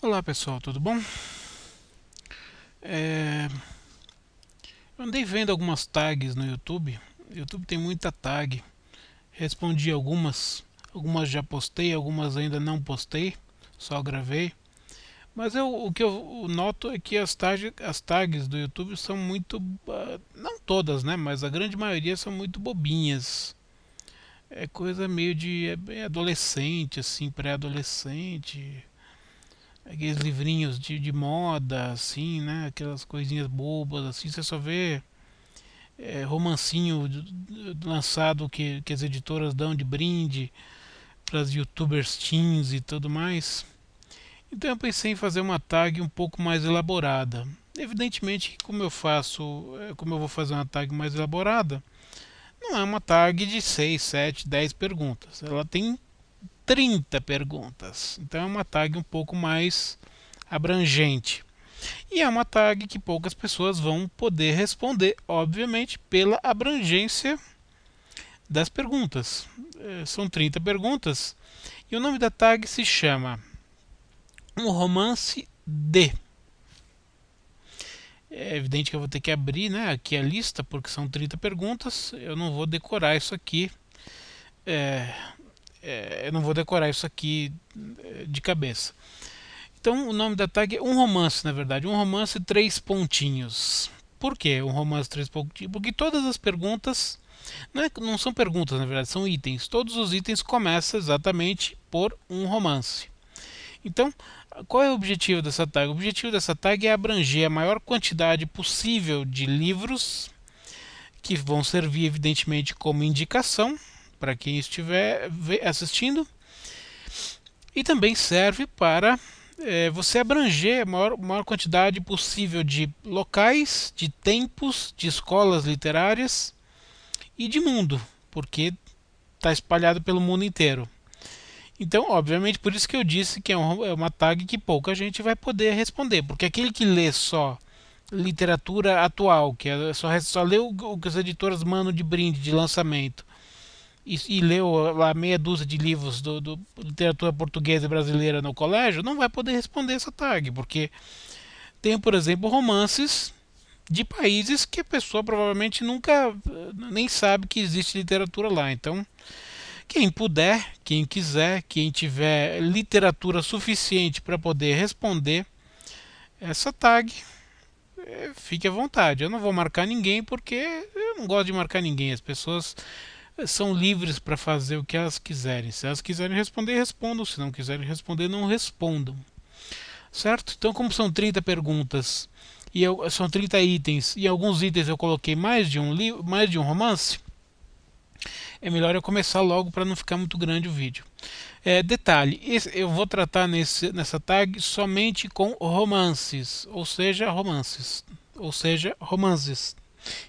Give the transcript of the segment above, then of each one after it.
Olá pessoal, tudo bom? É, eu andei vendo algumas tags no YouTube. O YouTube tem muita tag. Respondi algumas já postei, algumas ainda não postei, só gravei. Mas o que eu noto é que as tags do YouTube são muito, não todas, né? Mas a grande maioria são muito bobinhas. É coisa meio de bem adolescente, assim, pré-adolescente. Aqueles livrinhos de moda, assim, né? Aquelas coisinhas bobas, assim, você só vê romancinho lançado que as editoras dão de brinde para as youtubers teens e tudo mais. Então eu pensei em fazer uma tag um pouco mais elaborada. Evidentemente que como eu vou fazer uma tag mais elaborada, não é uma tag de 6, 7, 10 perguntas. Ela tem 30 perguntas. Então é uma tag um pouco mais abrangente. E é uma tag que poucas pessoas vão poder responder, obviamente, pela abrangência das perguntas. São 30 perguntas. E o nome da tag se chama Um Romance de. É evidente que eu vou ter que abrir, né, aqui a lista, porque são 30 perguntas. Eu não vou decorar isso aqui. É, eu não vou decorar isso aqui de cabeça. Então o nome da tag é um romance, na verdade. Um romance três pontinhos. Por que um romance três pontinhos? Porque todas as perguntas não são perguntas, na verdade, são itens. Todos os itens começam exatamente por um romance. Então, qual é o objetivo dessa tag? O objetivo dessa tag é abranger a maior quantidade possível de livros que vão servir, evidentemente, como indicação para quem estiver assistindo e também serve para você abranger a maior quantidade possível de locais, de tempos, de escolas literárias e de mundo, porque está espalhado pelo mundo inteiro. Então, obviamente, por isso que eu disse que é uma tag que pouca gente vai poder responder, porque aquele que lê só literatura atual, que só lê o que as editoras mandam de brinde, de lançamento, e leu lá meia dúzia de livros do literatura portuguesa e brasileira no colégio, não vai poder responder essa tag, porque tem, por exemplo, romances de países que a pessoa provavelmente nunca nem sabe que existe literatura lá. Então, quem puder, quem quiser, quem tiver literatura suficiente para poder responder essa tag, fique à vontade. Eu não vou marcar ninguém porque eu não gosto de marcar ninguém. As pessoas são livres para fazer o que elas quiserem. Se elas quiserem responder, respondam. Se não quiserem responder, não respondam. Certo? Então, como são 30 perguntas são 30 itens e alguns itens eu coloquei mais de um romance, é melhor eu começar logo para não ficar muito grande o vídeo. Detalhe, eu vou tratar nessa tag somente com romances, ou seja, romances.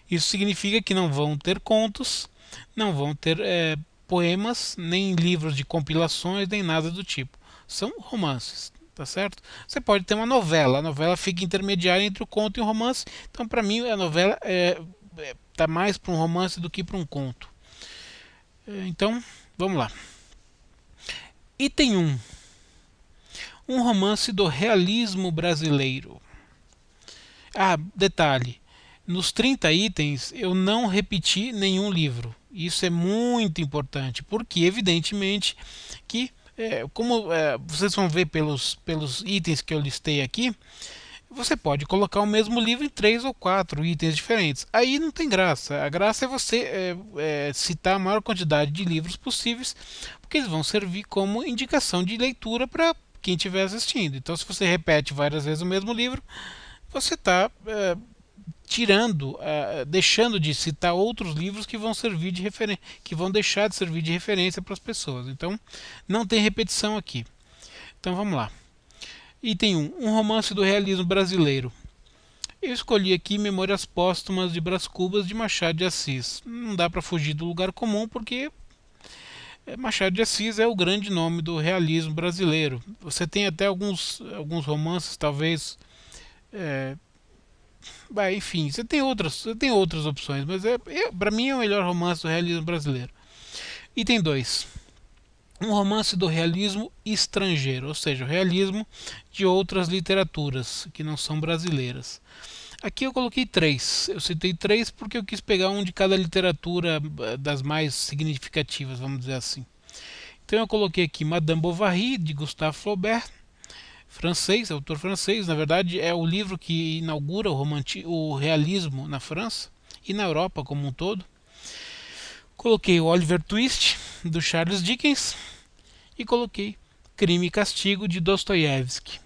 Isso significa que não vão ter contos, não vão ter poemas, nem livros de compilações, nem nada do tipo. São romances, tá certo? Você pode ter uma novela, a novela fica intermediária entre o conto e o romance, então para mim a novela tá mais para um romance do que para um conto. Então, vamos lá. Item um romance do realismo brasileiro. Ah, detalhe: nos 30 itens eu não repeti nenhum livro. Isso é muito importante, porque evidentemente que, como vocês vão ver pelos itens que eu listei aqui, você pode colocar o mesmo livro em três ou quatro itens diferentes. Aí não tem graça. A graça é você citar a maior quantidade de livros possíveis, porque eles vão servir como indicação de leitura para quem estiver assistindo. Então, se você repete várias vezes o mesmo livro, você está deixando de citar outros livros que vão servir de referência, que vão deixar de servir de referência para as pessoas. Então, não tem repetição aqui. Então, vamos lá. Item um romance do realismo brasileiro. Eu escolhi aqui Memórias Póstumas de Brás Cubas de Machado de Assis. Não dá para fugir do lugar comum porque Machado de Assis é o grande nome do realismo brasileiro. Você tem até alguns romances, talvez. É, enfim, você tem outras opções, mas para mim é o melhor romance do realismo brasileiro. Item 2. Um romance do realismo estrangeiro, ou seja, o realismo de outras literaturas que não são brasileiras. Aqui eu coloquei três. Eu citei três porque eu quis pegar um de cada literatura das mais significativas, vamos dizer assim. Então eu coloquei aqui Madame Bovary, de Gustave Flaubert, francês, autor francês. Na verdade, é o livro que inaugura o realismo na França e na Europa como um todo. Coloquei o Oliver Twist, do Charles Dickens, e coloquei Crime e Castigo, de Dostoiévski,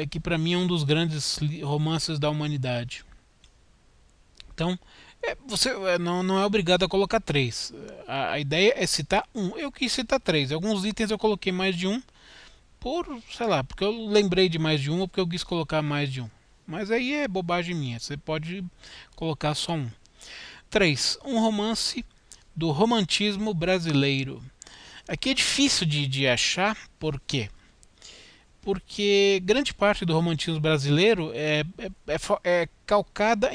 que para mim é um dos grandes romances da humanidade. Então, você não é obrigado a colocar três. A ideia é citar um. Eu quis citar três. Alguns itens eu coloquei mais de um, por, sei lá, porque eu lembrei de mais de um ou porque eu quis colocar mais de um. Mas aí é bobagem minha. Você pode colocar só um. 3. Um romance do romantismo brasileiro. Aqui é difícil de achar, por quê? Porque grande parte do romantismo brasileiro é calcada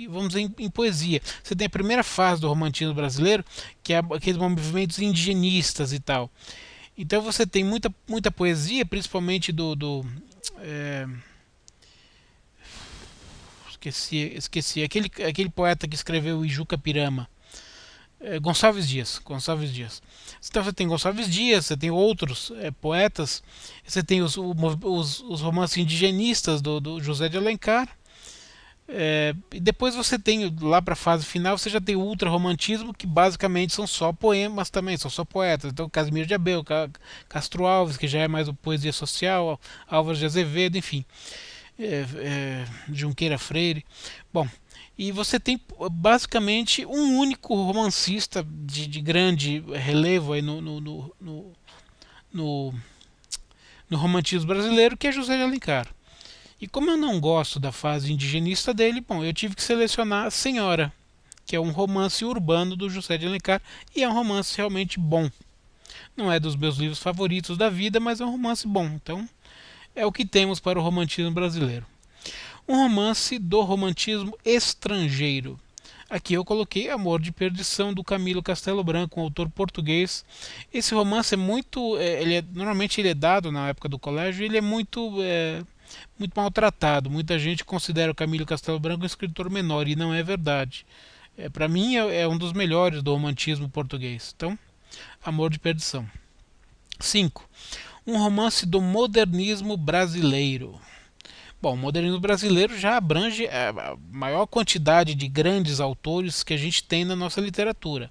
vamos dizer, em poesia. Você tem a primeira fase do romantismo brasileiro, que é aqueles movimentos indigenistas e tal. Então você tem muita poesia, principalmente é, esqueci aquele poeta que escreveu o Ijuca Pirama. Gonçalves Dias. Gonçalves Dias. Então você tem Gonçalves Dias, você tem outros poetas, você tem os romances indigenistas do José de Alencar. E depois você tem, lá para a fase final, você já tem o ultra-romantismo, que basicamente são só poemas também, são só poetas. Então Casimiro de Abreu, Castro Alves, que já é mais poesia social, Álvares de Azevedo, enfim. Junqueira Freire. Bom, e você tem basicamente um único romancista de grande relevo aí no, no romantismo brasileiro, que é José de Alencar. E como eu não gosto da fase indigenista dele, bom, eu tive que selecionar A Senhora, que é um romance urbano do José de Alencar, e é um romance realmente bom. Não é dos meus livros favoritos da vida, mas é um romance bom. Então, é o que temos para o romantismo brasileiro. Um romance do romantismo estrangeiro. Aqui eu coloquei Amor de Perdição, do Camilo Castelo Branco, um autor português. Esse romance é muito. Normalmente ele é dado na época do colégio, ele é muito maltratado. Muita gente considera o Camilo Castelo Branco um escritor menor, e não é verdade. Para mim é um dos melhores do romantismo português. Então, Amor de Perdição. 5. Um romance do modernismo brasileiro. Bom, o modernismo brasileiro já abrange a maior quantidade de grandes autores que a gente tem na nossa literatura.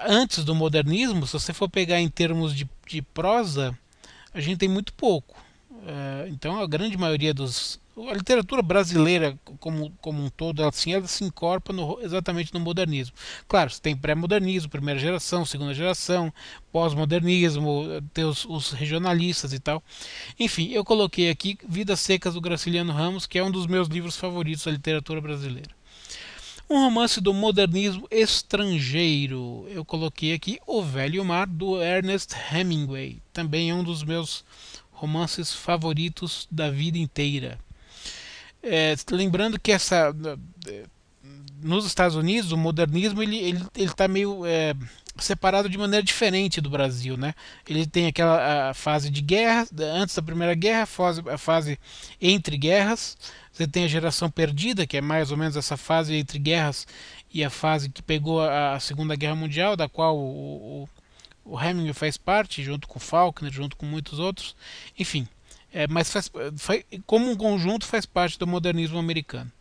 Antes do modernismo, se você for pegar em termos de prosa, a gente tem muito pouco. Então, a grande maioria a literatura brasileira como um todo, ela se incorpora exatamente no modernismo. Claro, você tem pré-modernismo, primeira geração, segunda geração, pós-modernismo, tem os regionalistas e tal. Enfim, eu coloquei aqui Vidas Secas, do Graciliano Ramos, que é um dos meus livros favoritos da literatura brasileira. Um romance do modernismo estrangeiro. Eu coloquei aqui O Velho Mar, do Ernest Hemingway. Também é um dos meus romances favoritos da vida inteira. Lembrando que nos Estados Unidos o modernismo ele está meio separado de maneira diferente do Brasil, né? Ele tem aquela fase de guerra, antes da Primeira Guerra, a fase entre guerras. Você tem a Geração Perdida, que é mais ou menos essa fase entre guerras, e a fase que pegou a Segunda Guerra Mundial, da qual o Hemingway faz parte, junto com Faulkner, junto com muitos outros. Enfim, mas como um conjunto faz parte do modernismo americano.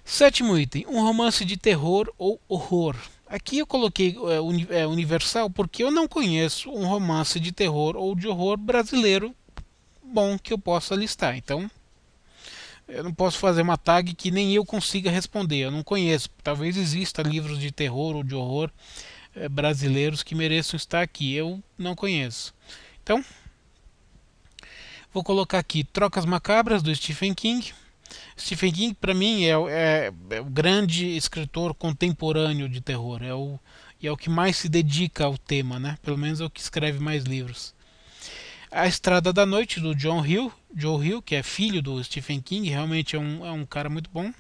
Sétimo item, um romance de terror ou horror. Aqui eu coloquei universal porque eu não conheço um romance de terror ou de horror brasileiro bom que eu possa listar. Então, eu não posso fazer uma tag que nem eu consiga responder. Eu não conheço. Talvez exista livros de terror ou de horror brasileiros que mereçam estar aqui. Eu não conheço. Então, vou colocar aqui Trocas Macabras, do Stephen King. Stephen King, para mim, é o grande escritor contemporâneo de terror. E é o que mais se dedica ao tema, né? Pelo menos é o que escreve mais livros. A Estrada da Noite, do Joe Hill, que é filho do Stephen King, realmente é um cara muito bom.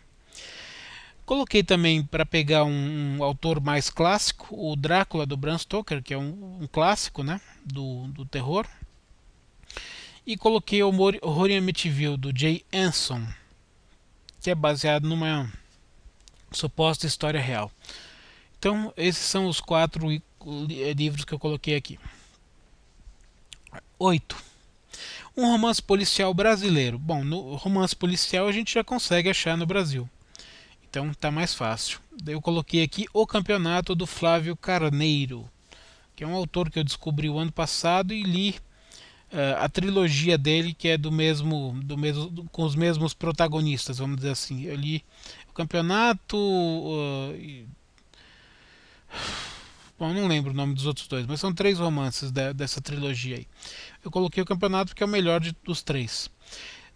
Coloquei também para pegar um autor mais clássico, o Drácula do Bram Stoker, que é um clássico, né, do terror. E coloquei o Horror em Amityville do Jay Anson, que é baseado numa suposta história real. Então, esses são os 4 livros que eu coloquei aqui. 8. Um romance policial brasileiro. Bom, no romance policial a gente já consegue achar no Brasil. Então tá mais fácil. Daí eu coloquei aqui O Campeonato do Flávio Carneiro, que é um autor que eu descobri o ano passado e li a trilogia dele, que é com os mesmos protagonistas, vamos dizer assim. Eu li O Campeonato, bom, não lembro o nome dos outros dois, mas são 3 romances dessa trilogia aí. Eu coloquei O Campeonato porque é o melhor dos 3.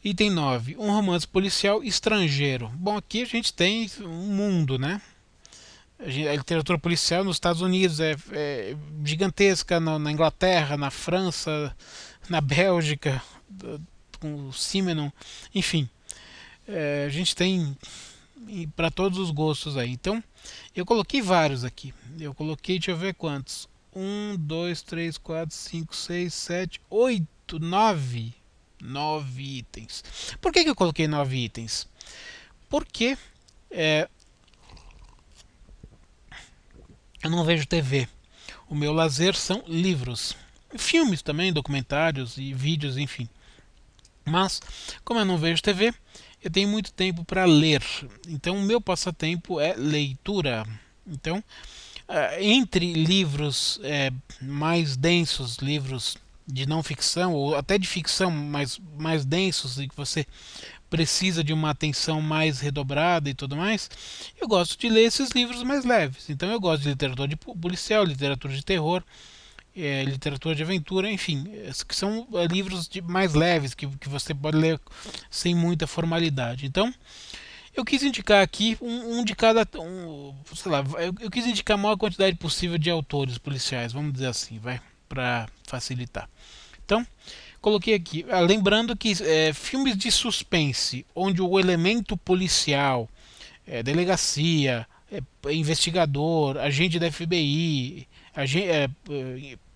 Item 9. Um romance policial estrangeiro. Bom, aqui a gente tem um mundo, né? A literatura policial nos Estados Unidos é gigantesca, na Inglaterra, na França, na Bélgica, com o Simenon, enfim. A gente tem para todos os gostos aí. Então, eu coloquei vários aqui. Eu coloquei, deixa eu ver quantos. 1, 2, 3, 4, 5, 6, 7, 8, 9. 9 itens. Por que eu coloquei 9 itens? Porque é, eu não vejo TV. O meu lazer são livros. Filmes também, documentários e vídeos, enfim. Mas, como eu não vejo TV, eu tenho muito tempo para ler. Então, o meu passatempo é leitura. Então, entre livros mais densos, livros de não ficção, ou até de ficção, mas mais densos, e que você precisa de uma atenção mais redobrada e tudo mais, eu gosto de ler esses livros mais leves. Então, eu gosto de literatura de policial, literatura de terror, literatura de aventura, enfim, que são livros mais leves que você pode ler sem muita formalidade. Então, eu quis indicar aqui um de cada, sei lá, eu quis indicar a maior quantidade possível de autores policiais, vamos dizer assim, vai, para facilitar. Então, coloquei aqui, lembrando que filmes de suspense, onde o elemento policial, delegacia, investigador, agente da FBI,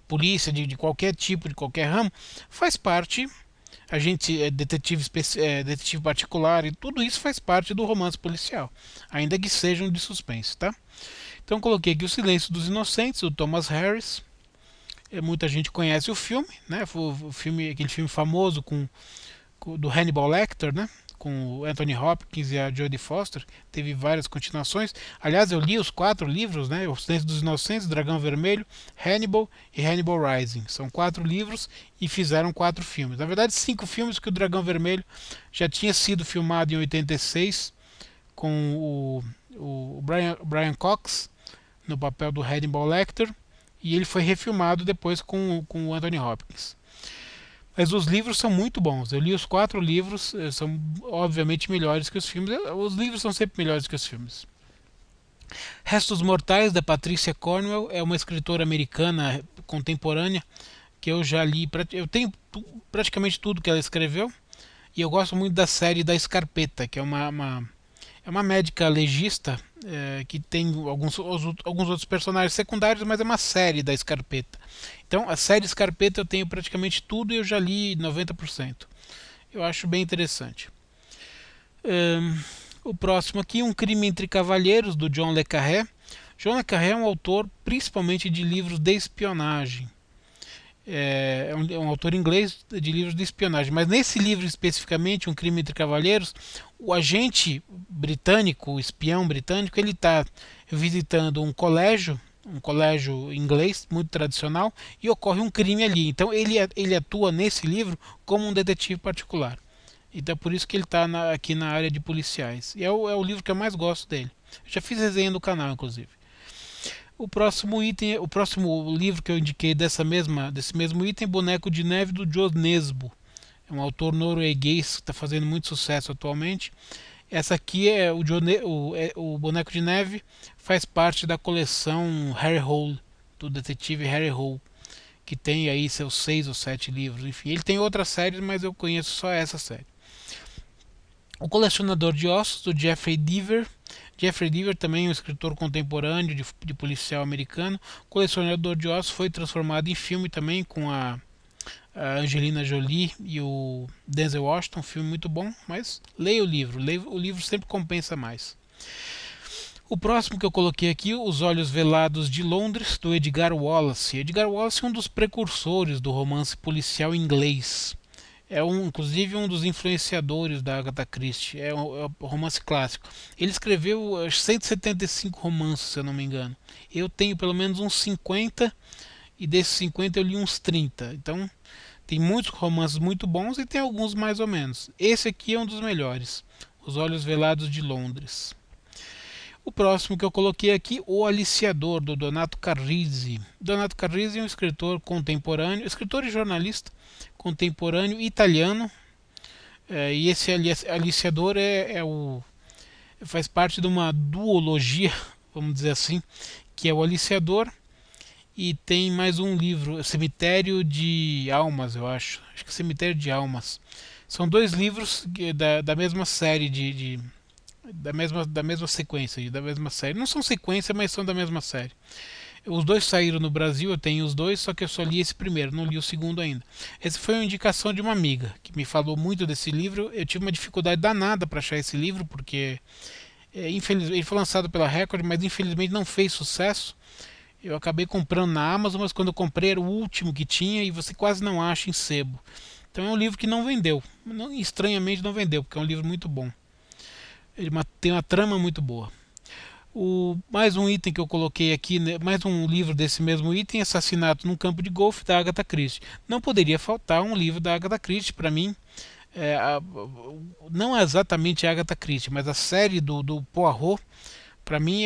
polícia de qualquer tipo, de qualquer ramo, faz parte. A gente é detetive particular e tudo isso faz parte do romance policial, ainda que sejam de suspense, tá? Então coloquei aqui O Silêncio dos Inocentes, do Thomas Harris. Muita gente conhece o filme, né? O filme, aquele filme famoso do Hannibal Lecter, né? Com o Anthony Hopkins e a Jodie Foster, teve várias continuações. Aliás, eu li os 4 livros, né? O Silêncio dos Inocentes, Dragão Vermelho, Hannibal e Hannibal Rising. São 4 livros e fizeram 4 filmes. Na verdade, 5 filmes, que o Dragão Vermelho já tinha sido filmado em 86 com o Brian Cox no papel do Hannibal Lecter, e ele foi refilmado depois com o Anthony Hopkins. Mas os livros são muito bons. Eu li os 4 livros, são obviamente melhores que os filmes. Os livros são sempre melhores que os filmes. Restos Mortais, da Patricia Cornwell, é uma escritora americana contemporânea que eu já li. Eu tenho praticamente tudo que ela escreveu. E eu gosto muito da série da Scarpetta, que é uma médica legista que tem alguns outros personagens secundários, mas é uma série da Scarpetta. Então, a série Scarpetta eu tenho praticamente tudo e eu já li 90%. Eu acho bem interessante. O próximo aqui, Um Crime entre Cavalheiros, do John le Carré. John le Carré é um autor principalmente de livros de espionagem. É um autor inglês de livros de espionagem, mas nesse livro especificamente, Um Crime entre Cavalheiros, o agente britânico, o espião britânico, ele está visitando um colégio inglês muito tradicional, e ocorre um crime ali. Então ele atua nesse livro como um detetive particular. Então é por isso que ele está aqui na área de policiais. E é o livro que eu mais gosto dele. Eu já fiz resenha no canal, inclusive. O próximo item, o próximo livro que eu indiquei desse mesmo item, Boneco de Neve, do Joe Nesbo. É um autor norueguês que está fazendo muito sucesso atualmente. Essa aqui é o Boneco de Neve, faz parte da coleção Harry Hole, do detetive Harry Hole, que tem aí seus 6 ou 7 livros. Enfim, ele tem outras séries, mas eu conheço só essa série. O Colecionador de Ossos, do Jeffrey Deaver. Jeffrey Deaver também é um escritor contemporâneo de policial americano. Colecionador de Ossos foi transformado em filme também com a Angelina Jolie e o Denzel Washington, um filme muito bom, mas leia o livro sempre compensa mais. O próximo que eu coloquei aqui, Os Olhos Velados de Londres, do Edgar Wallace. Edgar Wallace é um dos precursores do romance policial inglês. Inclusive um dos influenciadores da Agatha Christie. É um romance clássico. Ele escreveu 175 romances, se eu não me engano. Eu tenho pelo menos uns 50, e desses 50 eu li uns 30. Então tem muitos romances muito bons e tem alguns mais ou menos. Esse aqui é um dos melhores, Os Olhos Velados de Londres. O próximo que eu coloquei aqui, O Aliciador, do Donato Carrisi. Donato Carrisi é um escritor contemporâneo, escritor e jornalista contemporâneo italiano. E esse aliciador faz parte de uma duologia, vamos dizer assim, que é o Aliciador. E tem mais um livro, Cemitério de Almas, eu acho. Acho que Cemitério de Almas. São dois livros da mesma série da mesma sequência, da mesma série. Não são sequência, mas são da mesma série. Os dois saíram no Brasil, eu tenho os dois, só que eu só li esse primeiro, não li o segundo ainda. Essa foi uma indicação de uma amiga que me falou muito desse livro. Eu tive uma dificuldade danada para achar esse livro, porque infelizmente ele foi lançado pela Record, mas infelizmente não fez sucesso. Eu acabei comprando na Amazon, mas quando eu comprei era o último que tinha e você quase não acha em sebo. Então é um livro que não vendeu. Estranhamente não vendeu, porque é um livro muito bom. Ele tem uma trama muito boa. Mais um item que eu coloquei aqui, né, mais um livro desse mesmo item, Assassinato num Campo de Golfe, da Agatha Christie. Não poderia faltar um livro da Agatha Christie para mim. Não exatamente a Agatha Christie, mas a série do Poirot, para mim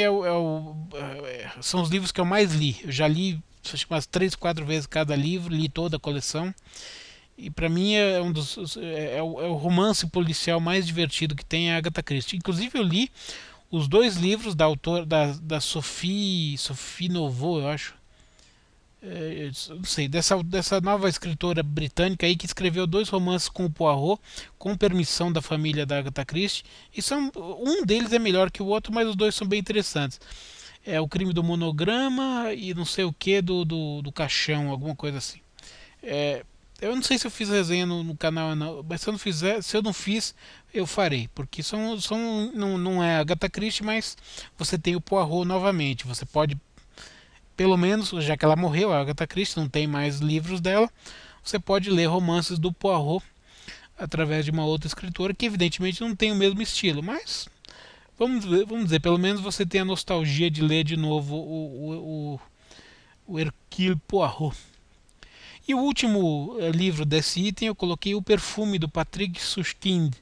são os livros que eu mais li. Eu já li acho que umas 3, 4 vezes cada livro, li toda a coleção. E para mim é o romance policial mais divertido que tem, a Agatha Christie. Inclusive eu li os dois livros da autora da Sophie Novot, eu acho. Não sei, dessa nova escritora britânica aí que escreveu 2 romances com o Poirot, com permissão da família da Agatha Christie. Um deles é melhor que o outro, mas os dois são bem interessantes. É O Crime do Monograma e não sei o que do Caixão, alguma coisa assim. Eu não sei se eu fiz resenha no canal não, mas se eu não fiz, eu farei, porque não é Agatha Christie, mas você tem o Poirot novamente. Você pode, pelo menos, já que ela morreu, a Agatha Christie não tem mais livros dela, você pode ler romances do Poirot através de uma outra escritora que evidentemente não tem o mesmo estilo, mas vamos dizer, pelo menos você tem a nostalgia de ler de novo o Hercule Poirot. E o último livro desse item eu coloquei O Perfume, do Patrick Suskind.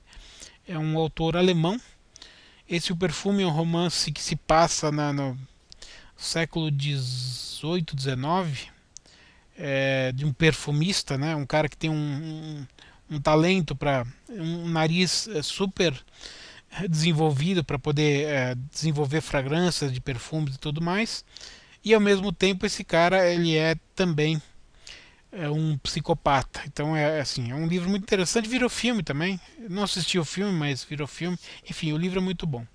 É um autor alemão. O Perfume é um romance que se passa no século XVIII, XIX, de um perfumista, né? Um cara que tem um talento para um nariz super desenvolvido para poder desenvolver fragrâncias de perfumes e tudo mais. E ao mesmo tempo esse cara ele é também um psicopata. Então é um livro muito interessante, virou filme também. Eu não assisti o filme, mas virou filme. Enfim, o livro é muito bom.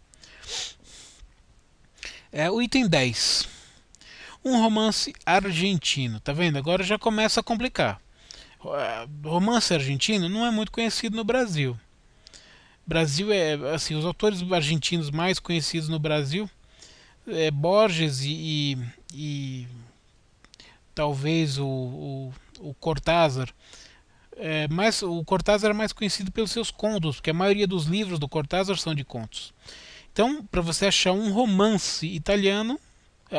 O item 10. Um romance argentino. Tá vendo? Agora já começa a complicar. Romance argentino não é muito conhecido no Brasil. Brasil os autores argentinos mais conhecidos no Brasil Borges e talvez o Cortázar. Mas o Cortázar é mais conhecido pelos seus contos, porque a maioria dos livros do Cortázar são de contos. Então, para você achar um romance italiano,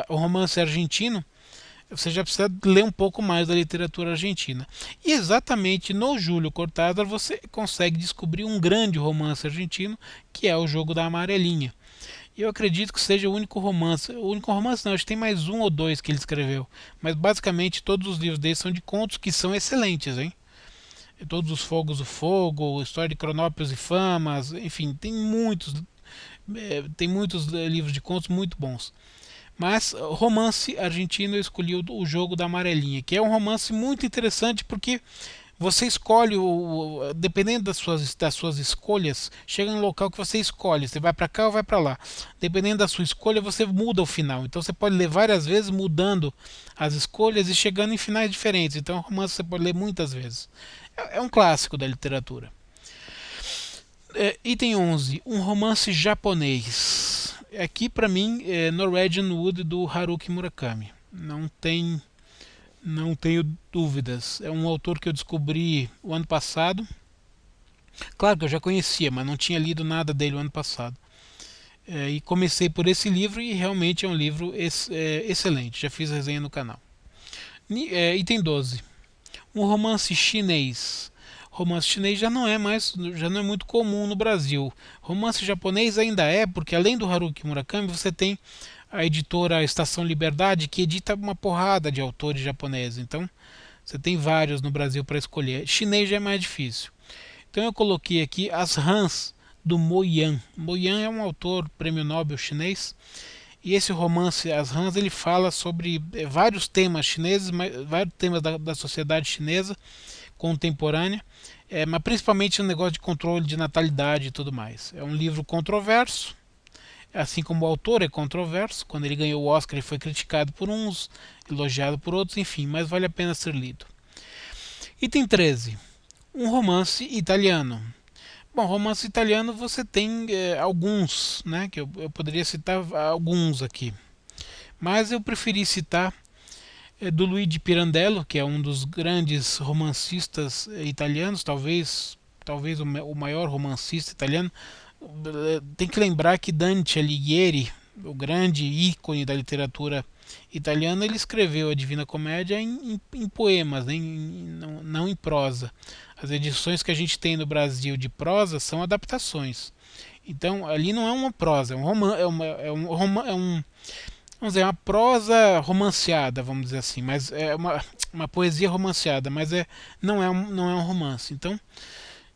um romance argentino, você já precisa ler um pouco mais da literatura argentina. E exatamente no Júlio Cortázar você consegue descobrir um grande romance argentino, que é O Jogo da Amarelinha. Eu acredito que seja o único romance. O único romance não, acho que tem mais um ou dois que ele escreveu. Mas basicamente todos os livros dele são de contos que são excelentes, hein? Todos os Fogos do Fogo, História de Cronópios e Famas, enfim, tem muitos livros de contos muito bons. Mas romance argentino eu escolhi o Jogo da Amarelinha, que é um romance muito interessante porque Você escolhe, dependendo das suas escolhas, chega em um local que você escolhe. Você vai para cá ou vai para lá. Dependendo da sua escolha, você muda o final. Então você pode ler várias vezes mudando as escolhas e chegando em finais diferentes. Então, romance você pode ler muitas vezes. É um clássico da literatura. Item 11. Um romance japonês. Aqui, para mim, é Norwegian Wood, do Haruki Murakami. Não tenho dúvidas. É um autor que eu descobri o ano passado. Claro que eu já conhecia, mas não tinha lido nada dele o ano passado. E comecei por esse livro e realmente é um livro excelente. Já fiz resenha no canal. Item 12. Um romance chinês. Romance chinês já não é muito comum no Brasil. Romance japonês ainda é, porque além do Haruki Murakami, você tem a editora Estação Liberdade, que edita uma porrada de autores japoneses. Então, você tem vários no Brasil para escolher. Chinês já é mais difícil. Então, eu coloquei aqui As Rãs, do Mo Yan. Mo Yan é um autor prêmio Nobel chinês. E esse romance, As Rãs, ele fala sobre vários temas chineses, vários temas da sociedade chinesa contemporânea, mas principalmente o negócio de controle de natalidade e tudo mais. É um livro controverso, assim como o autor é controverso. Quando ele ganhou o Oscar, ele foi criticado por uns, elogiado por outros, enfim, mas vale a pena ser lido. Item 13. Um romance italiano. Bom, romance italiano você tem alguns, né, que eu poderia citar alguns aqui. Mas eu preferi citar do Luigi Pirandello, que é um dos grandes romancistas italianos, talvez o maior romancista italiano. Tem que lembrar que Dante Alighieri, o grande ícone da literatura italiana, ele escreveu a Divina Comédia em poemas, né, não em prosa. As edições que a gente tem no Brasil de prosa são adaptações. Então ali não é uma prosa, é um romance, vamos dizer, uma prosa romanceada, vamos dizer assim, mas é uma poesia romanceada, mas não é um romance. Então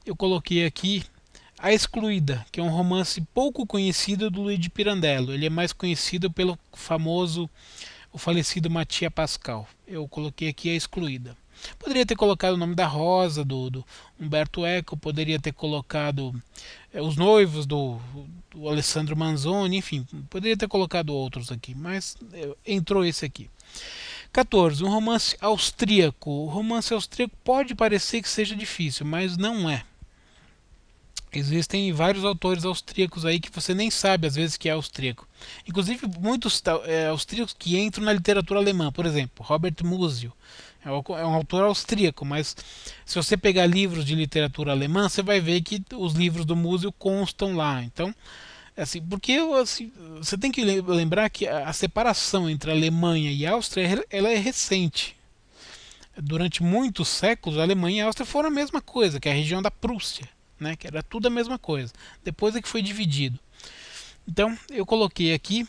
eu coloquei aqui A Excluída, que é um romance pouco conhecido do Luigi Pirandello. Ele é mais conhecido pelo o falecido Mattia Pascal. Eu coloquei aqui A Excluída. Poderia ter colocado o nome da Rosa, do Umberto Eco, poderia ter colocado Os Noivos, do Alessandro Manzoni, enfim, poderia ter colocado outros aqui, mas entrou esse aqui. 14. Um romance austríaco. O romance austríaco pode parecer que seja difícil, mas não é. Existem vários autores austríacos aí que você nem sabe às vezes que é austríaco. Inclusive muitos austríacos que entram na literatura alemã. Por exemplo, Robert Musil é um autor austríaco, mas se você pegar livros de literatura alemã, você vai ver que os livros do Musil constam lá. Então, assim, porque assim, você tem que lembrar que a separação entre a Alemanha e a Áustria ela é recente. Durante muitos séculos, a Alemanha e a Áustria foram a mesma coisa, que é a região da Prússia, né, que era tudo a mesma coisa. Depois é que foi dividido. Então, eu coloquei aqui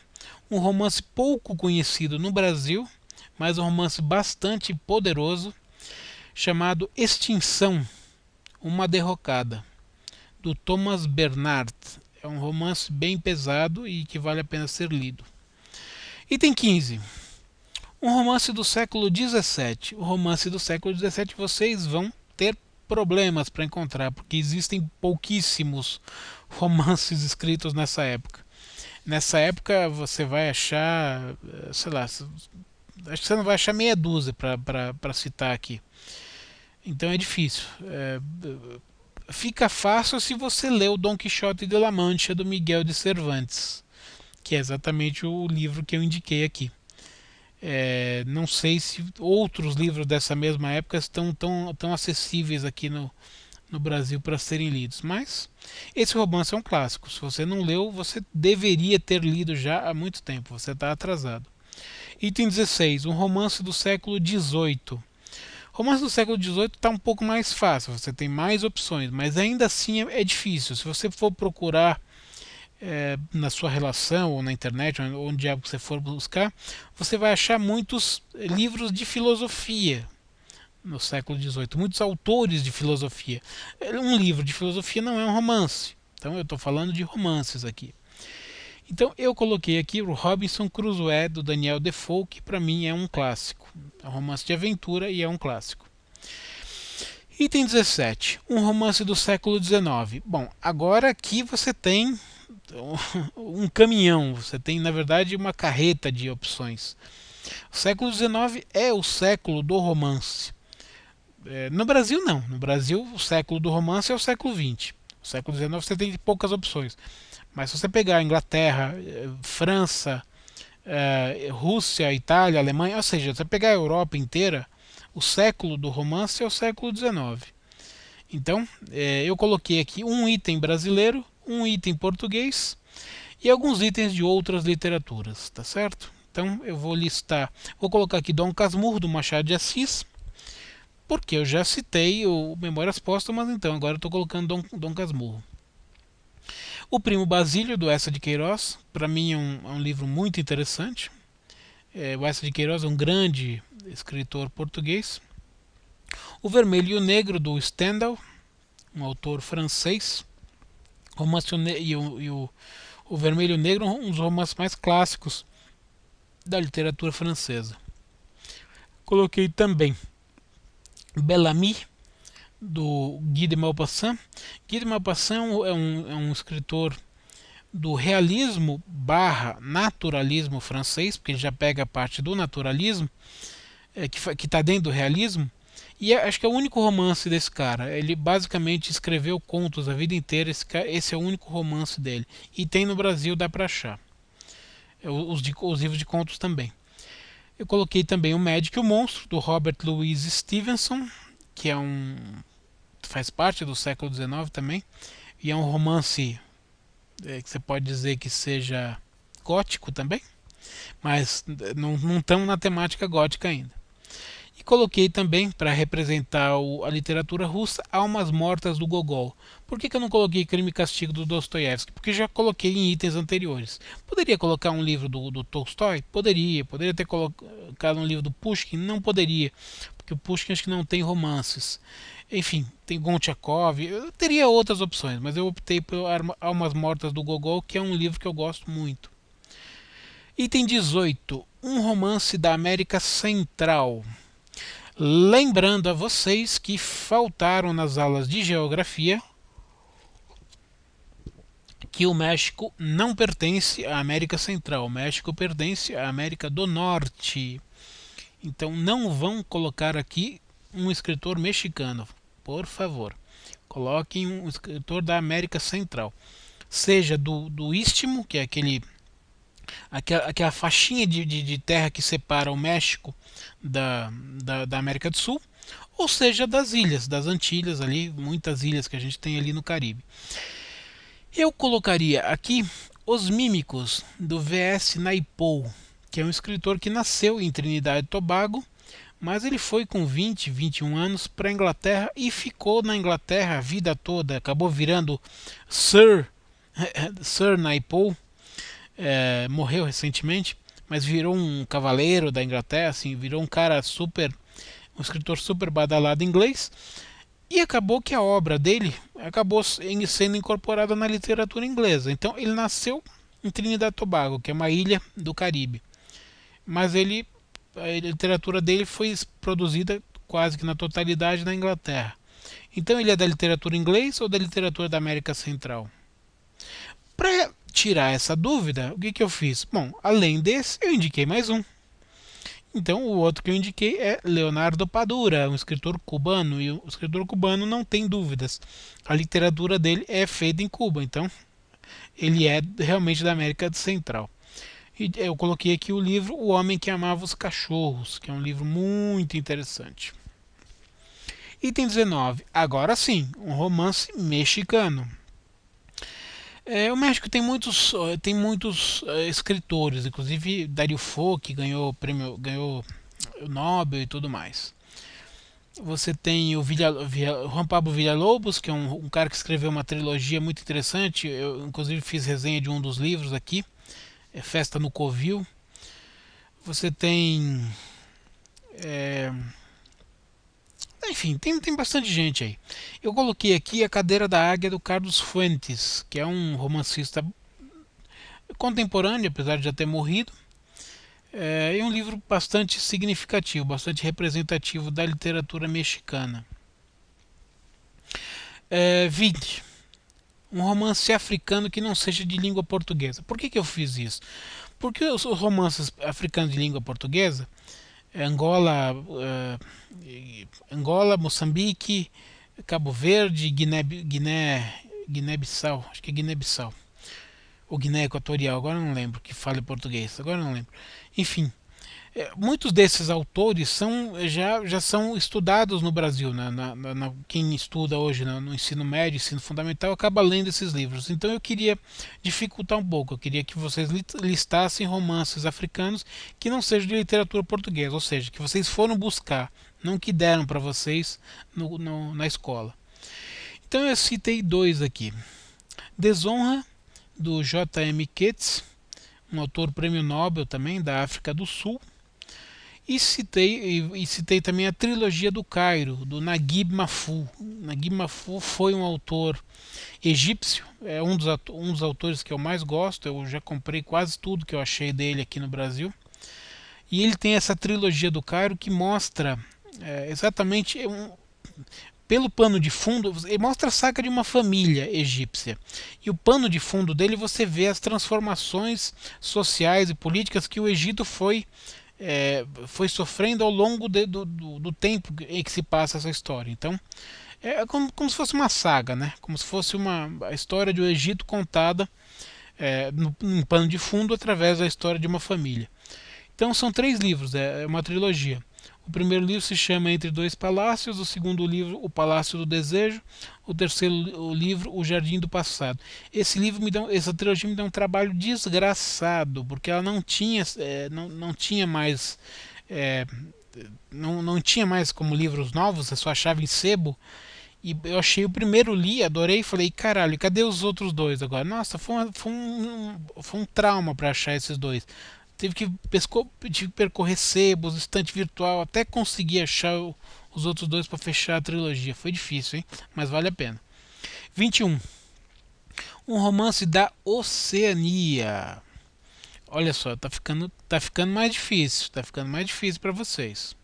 um romance pouco conhecido no Brasil, mas um romance bastante poderoso, chamado Extinção, uma Derrocada, do Thomas Bernhard. É um romance bem pesado e que vale a pena ser lido. Item 15. Um romance do século XVII. O romance do século XVII vocês vão ter problemas para encontrar, porque existem pouquíssimos romances escritos nessa época. Nessa época você vai achar, sei lá, acho que você não vai achar meia dúzia para citar aqui. Então é difícil. Fica fácil se você lê o Dom Quixote de La Mancha, do Miguel de Cervantes, que é exatamente o livro que eu indiquei aqui. Não sei se outros livros dessa mesma época estão tão acessíveis aqui no Brasil para serem lidos, mas esse romance é um clássico. Se você não leu, você deveria ter lido já há muito tempo, você está atrasado. Item 16. Um romance do século XVIII. Romance do século XVIII está um pouco mais fácil, você tem mais opções, mas ainda assim é difícil. Se você for procurar na sua relação ou na internet, onde você for buscar, você vai achar muitos livros de filosofia no século XVIII, muitos autores de filosofia. Um livro de filosofia não é um romance, então eu estou falando de romances aqui. Então eu coloquei aqui o Robinson Crusoe, do Daniel Defoe, que para mim é um clássico. É um romance de aventura e é um clássico. Item 17. Um romance do século XIX. Bom, agora aqui você tem um caminhão, você tem na verdade uma carreta de opções. O século XIX é o século do romance. No Brasil não, no Brasil o século do romance é o século XX. No século XIX você tem poucas opções. Mas se você pegar Inglaterra, França, Rússia, Itália, Alemanha, ou seja, se você pegar a Europa inteira, o século do romance é o século XIX. Então, eu coloquei aqui um item brasileiro, um item português e alguns itens de outras literaturas, tá certo? Então, eu vou listar, vou colocar aqui Dom Casmurro, do Machado de Assis, porque eu já citei o Memórias Póstumas, então agora eu estou colocando Dom Casmurro. O Primo Basílio, do Eça de Queiroz, para mim é um livro muito interessante. O Eça de Queiroz é um grande escritor português. O Vermelho e o Negro, do Stendhal, um autor francês. O Vermelho e o Negro, um dos romances mais clássicos da literatura francesa. Coloquei também Bellamy, do Guy de Maupassant. Guy de Maupassant é um escritor do realismo barra naturalismo francês, porque ele já pega a parte do naturalismo, que está dentro do realismo, e acho que é o único romance desse cara. Ele basicamente escreveu contos a vida inteira, esse é o único romance dele. E tem no Brasil, dá pra achar. Os livros de contos também. Eu coloquei também O Médico e o Monstro, do Robert Louis Stevenson, que faz parte do século XIX também, e é um romance que você pode dizer que seja gótico também, mas não estamos na temática gótica ainda. E coloquei também, para representar a literatura russa, Almas Mortas do Gogol. Por que eu não coloquei Crime e Castigo do Dostoiévski? Porque já coloquei em itens anteriores. Poderia colocar um livro do Tolstói? Poderia. Poderia ter colocado um livro do Pushkin? Não poderia, porque o Pushkin acho que não tem romances. Enfim, tem Gonchakov, eu teria outras opções, mas eu optei por Almas Mortas do Gogol, que é um livro que eu gosto muito. Item 18. Um romance da América Central. Lembrando a vocês que faltaram nas aulas de geografia que o México não pertence à América Central. O México pertence à América do Norte. Então não vão colocar aqui um escritor mexicano. Por favor, coloquem um escritor da América Central. Seja do Istmo, que é aquela faixinha de terra que separa o México da América do Sul, ou seja das ilhas, das Antilhas ali, muitas ilhas que a gente tem ali no Caribe. Eu colocaria aqui Os Mímicos, do V.S. Naipaul, que é um escritor que nasceu em Trinidade e Tobago, mas ele foi com 20, 21 anos para a Inglaterra e ficou na Inglaterra a vida toda, acabou virando Sir Naipaul. Morreu recentemente, mas virou um cavaleiro da Inglaterra, assim, virou um escritor super badalado inglês, e acabou que a obra dele acabou sendo incorporada na literatura inglesa. Então ele nasceu em Trinidad e Tobago, que é uma ilha do Caribe, mas a literatura dele foi produzida quase que na totalidade na Inglaterra. Então ele é da literatura inglesa ou da literatura da América Central? Para tirar essa dúvida, o que eu fiz? Bom, além desse, eu indiquei mais um. Então, o outro que eu indiquei é Leonardo Padura, um escritor cubano, e o escritor cubano não tem dúvidas. A literatura dele é feita em Cuba, então ele é realmente da América Central. E eu coloquei aqui o livro O Homem que Amava os Cachorros, que é um livro muito interessante. Item 19. Agora sim, um romance mexicano. O México tem muitos escritores, inclusive Dario Fo, que ganhou o Nobel e tudo mais. Você tem o Juan Pablo Villalobos, que é um cara que escreveu uma trilogia muito interessante. Eu, inclusive, fiz resenha de um dos livros aqui, Festa no Covil. Você tem. É, enfim, tem bastante gente aí. Eu coloquei aqui A Cadeira da Águia, do Carlos Fuentes, que é um romancista contemporâneo, apesar de já ter morrido. É um livro bastante significativo, bastante representativo da literatura mexicana. 20. Um romance africano que não seja de língua portuguesa. Por que eu fiz isso? Porque os romances africanos de língua portuguesa, Angola, Angola, Moçambique, Cabo Verde, Guiné-Bissau, acho que é Guiné-Bissau, ou Guiné Equatorial, agora não lembro, que fala em português, agora não lembro. Enfim, muitos desses autores já são estudados no Brasil. Quem estuda hoje no ensino médio, ensino fundamental, acaba lendo esses livros. Então eu queria dificultar um pouco. Eu queria que vocês listassem romances africanos que não sejam de literatura portuguesa, ou seja, que vocês foram buscar, não que deram para vocês na escola. Então eu citei dois aqui. Desonra, do J.M. Keats, um autor prêmio Nobel também, da África do Sul. E citei também a trilogia do Cairo, do Naguib Mahfouz. Naguib Mahfouz foi um autor egípcio, é um dos autores que eu mais gosto. Eu já comprei quase tudo que eu achei dele aqui no Brasil. E ele tem essa trilogia do Cairo que mostra exatamente pelo pano de fundo, ele mostra a saga de uma família egípcia. E o pano de fundo dele você vê as transformações sociais e políticas que o Egito foi sofrendo ao longo do tempo em que se passa essa história. Então, é como se fosse uma saga, né? Como se fosse a história do Egito contada num pano de fundo através da história de uma família. Então, são 3 livros, é uma trilogia. O primeiro livro se chama Entre Dois Palácios, o segundo livro, O Palácio do Desejo, o terceiro livro, O Jardim do Passado. Essa trilogia me deu um trabalho desgraçado, porque ela não tinha mais, é, não tinha mais como livros novos, você só achava em sebo. E eu achei o primeiro, li, adorei, e falei, caralho, cadê os outros dois agora? Nossa, foi um trauma para achar esses dois. Tive que percorrer sebos, estante virtual, até conseguir achar os outros dois para fechar a trilogia. Foi difícil, hein? Mas vale a pena. 21. Um romance da Oceania. Olha só, tá ficando mais difícil. Tá ficando mais difícil para vocês.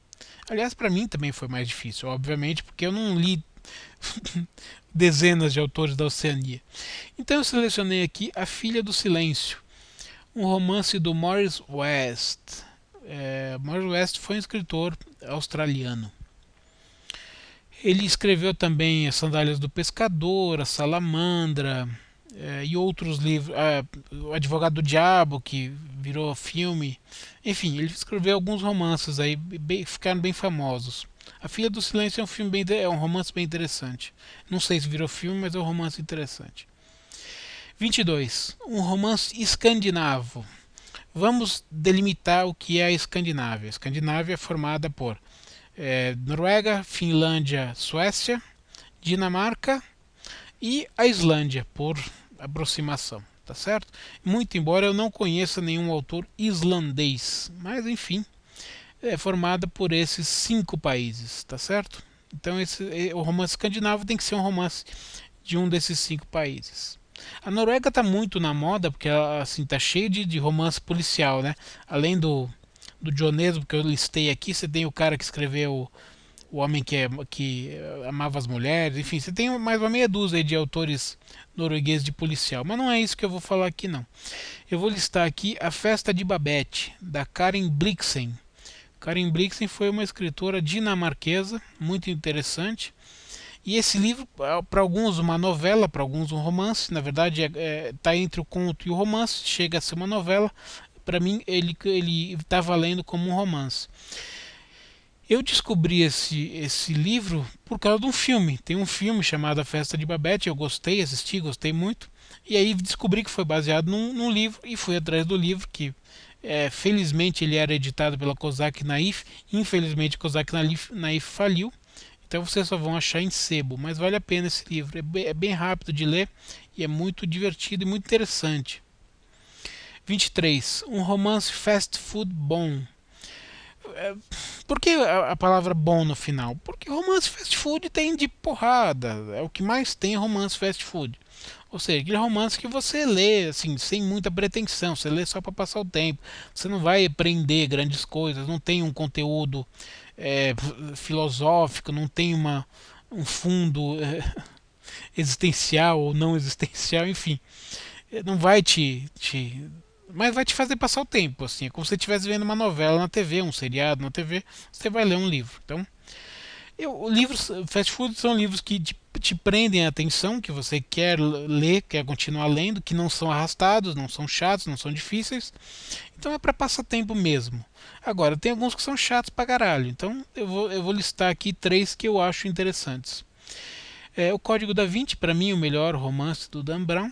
Aliás, para mim também foi mais difícil, obviamente, porque eu não li dezenas de autores da Oceania. Então eu selecionei aqui A Filha do Silêncio, um romance do Morris West. Morris West foi um escritor australiano. Ele escreveu também As Sandálias do Pescador, A Salamandra e outros livros. O Advogado do Diabo, que virou filme. Enfim, ele escreveu alguns romances aí, ficaram bem famosos. A Filha do Silêncio é um romance bem interessante. Não sei se virou filme, mas é um romance interessante. 22. Um romance escandinavo. Vamos delimitar o que é a Escandinávia. A Escandinávia é formada por Noruega, Finlândia, Suécia, Dinamarca e a Islândia, por aproximação, tá certo? Muito embora eu não conheça nenhum autor islandês, mas enfim, é formada por esses 5 países, tá certo? Então o romance escandinavo tem que ser um romance de um desses 5 países. A Noruega tá muito na moda porque assim tá cheio de romance policial, né? Além do Jonesbo que eu listei aqui, você tem o cara que escreveu O Homem que Amava as Mulheres, enfim, você tem mais uma meia dúzia aí de autores noruegueses de policial, mas não é isso que eu vou falar aqui não. Eu vou listar aqui A Festa de Babette, da Karen Blixen. Karen Blixen foi uma escritora dinamarquesa, muito interessante. E esse livro, para alguns uma novela, para alguns um romance, na verdade está entre o conto e o romance, chega a ser uma novela. Para mim ele está valendo como um romance. Eu descobri esse livro por causa de um filme. Tem um filme chamado A Festa de Babette, eu gostei muito. E aí descobri que foi baseado num livro e fui atrás do livro, que felizmente ele era editado pela Kozak Naif. Infelizmente a Kozak Naif faliu. Então vocês só vão achar em sebo, mas vale a pena esse livro. É bem rápido de ler e é muito divertido e muito interessante. 23. Um romance fast food bom. Por que a palavra bom no final? Porque romance fast food tem de porrada. É o que mais tem romance fast food. Ou seja, aquele romance que você lê assim, sem muita pretensão. Você lê só para passar o tempo. Você não vai aprender grandes coisas. Não tem um conteúdo filosófico. Não tem um fundo existencial ou não existencial, enfim. Não vai mas vai te fazer passar o tempo, assim. É como se você estivesse vendo uma novela na TV, um seriado na TV, você vai ler um livro. Então, livros fast food são livros que te prendem a atenção, que você quer ler, quer continuar lendo, que não são arrastados, não são chatos, não são difíceis. Então é para passar tempo mesmo. Agora, tem alguns que são chatos pra caralho. Então eu vou listar aqui três que eu acho interessantes. O Código da Vinci, para mim, é o melhor romance do Dan Brown.